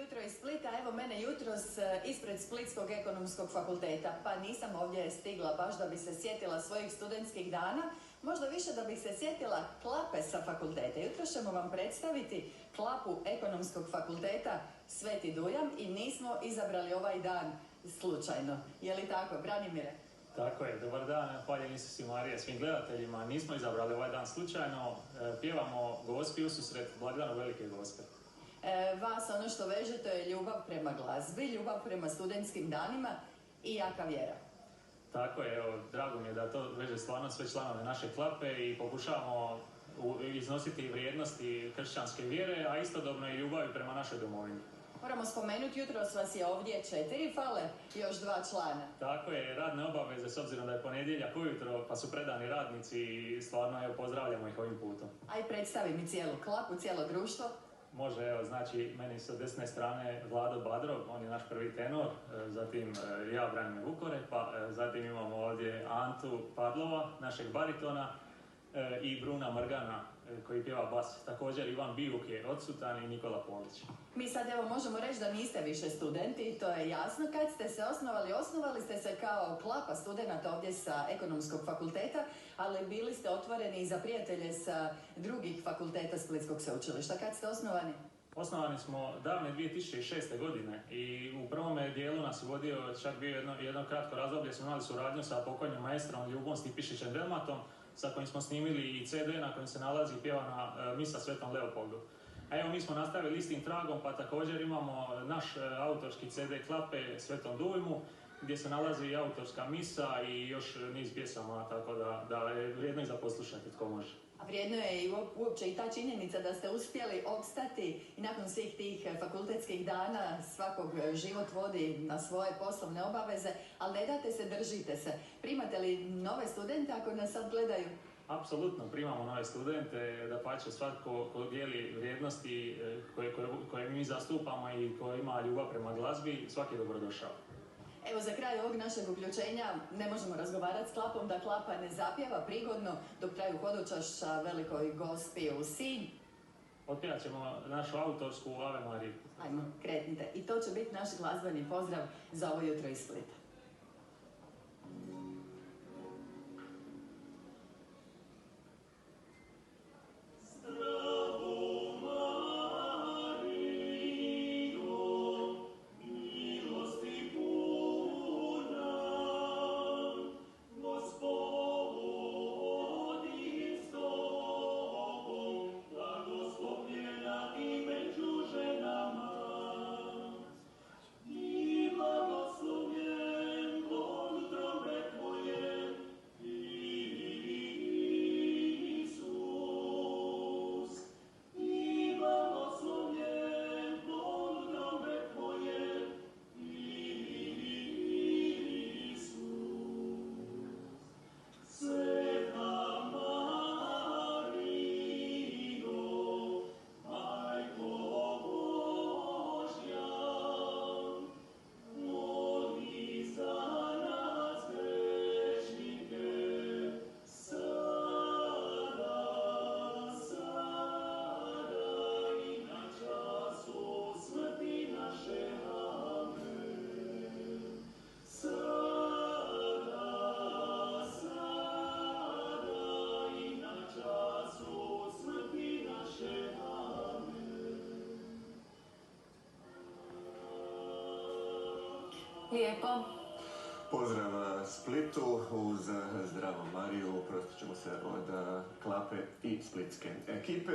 jutro iz Splita, evo mene jutros ispred Splitskog ekonomskog fakulteta, pa nisam ovdje stigla baš da bi se sjetila svojih studentskih dana, možda više da bi se sjetila klape sa fakulteta. Jutros ćemo vam predstaviti klapu ekonomskog fakulteta Sveti Dujam i nismo izabrali ovaj dan slučajno. Je li tako, Branimire? Tako je, dobar dan, hvaljen Isus i Marija svim gledateljima. Nismo izabrali ovaj dan slučajno, pjevamo Gospi ususret blagdanu Velike Gospe. Vas ono što veže to je ljubav prema glazbi, ljubav prema studentskim danima i jaka vjera. Tako je, evo, drago mi je da to veže stvarno sve članove naše klape i pokušavamo iznositi vrijednosti kršćanske vjere, a istodobno i ljubavi prema našoj domovini. Moramo spomenuti, jutros vas je ovdje 4, fale još 2 člana. Tako je, radne obaveze, s obzirom da je ponedjeljak ujutro, pa su predani radnici i stvarno evo, pozdravljamo ih ovim putom. Aj predstavi mi cijelu klapu, cijelo društvo. Može, evo, znači, meni sa desne strane Vlado Badrov, on je naš prvi tenor, zatim ja, Branimir Vukore, pa zatim imamo ovdje Antu Padlova, našeg baritona, i Bruna Mrgana koji pjeva bas. Također Ivan Bijuk je odsutan i Nikola Polić. Mi sad evo možemo reći da niste više studenti, to je jasno. Kad ste se osnovali? Osnovali ste se kao klapa studenata ovdje sa ekonomskog fakulteta, ali bili ste otvoreni i za prijatelje sa drugih fakulteta Splitskog sveučilišta. Kad ste osnovani? Osnovani smo davne 2006. godine i u prvome dijelu nas je vodio, čak bio jedno kratko razdoblje, smo imali suradnju sa pokojnim maestrom Ljubom Stipišićem Delmatom, sa kojim smo snimili i CD na kojem se nalazi pjevana misa Svetom Leopoldu. A evo mi smo nastavili istim tragom, pa također imamo naš autorski CD klape Svetom Dujmu, gdje se nalazi i autorska misa i još niz pjesama, tako da je vrijedno i za poslušati tko može. A vrijedno je i uopće i ta činjenica da ste uspjeli opstati i nakon svih tih fakultetskih dana svakog život vodi na svoje poslovne obaveze, ali ne date se, držite se. Primate li nove studente ako nas sad gledaju? Apsolutno, primamo nove studente, dapače svatko ko dijeli vrijednosti koje mi zastupamo i ko ima ljubav prema glazbi, svaki je dobrodošao. Evo za kraj ovog našeg uključenja ne možemo razgovarati s klapom da klapa ne zapjeva prigodno dok traju hodočašća Velikoj Gospi u Sinj. Otpjevat ćemo našu autorsku Ave Mariju. Ajmo, kretnite. I to će biti naš glazbeni pozdrav za ovo jutro iz Splita. Lijepo. Pozdrav Splitu, uz Zdravo Mariju, prostit ćemo se od klape i splitske ekipe.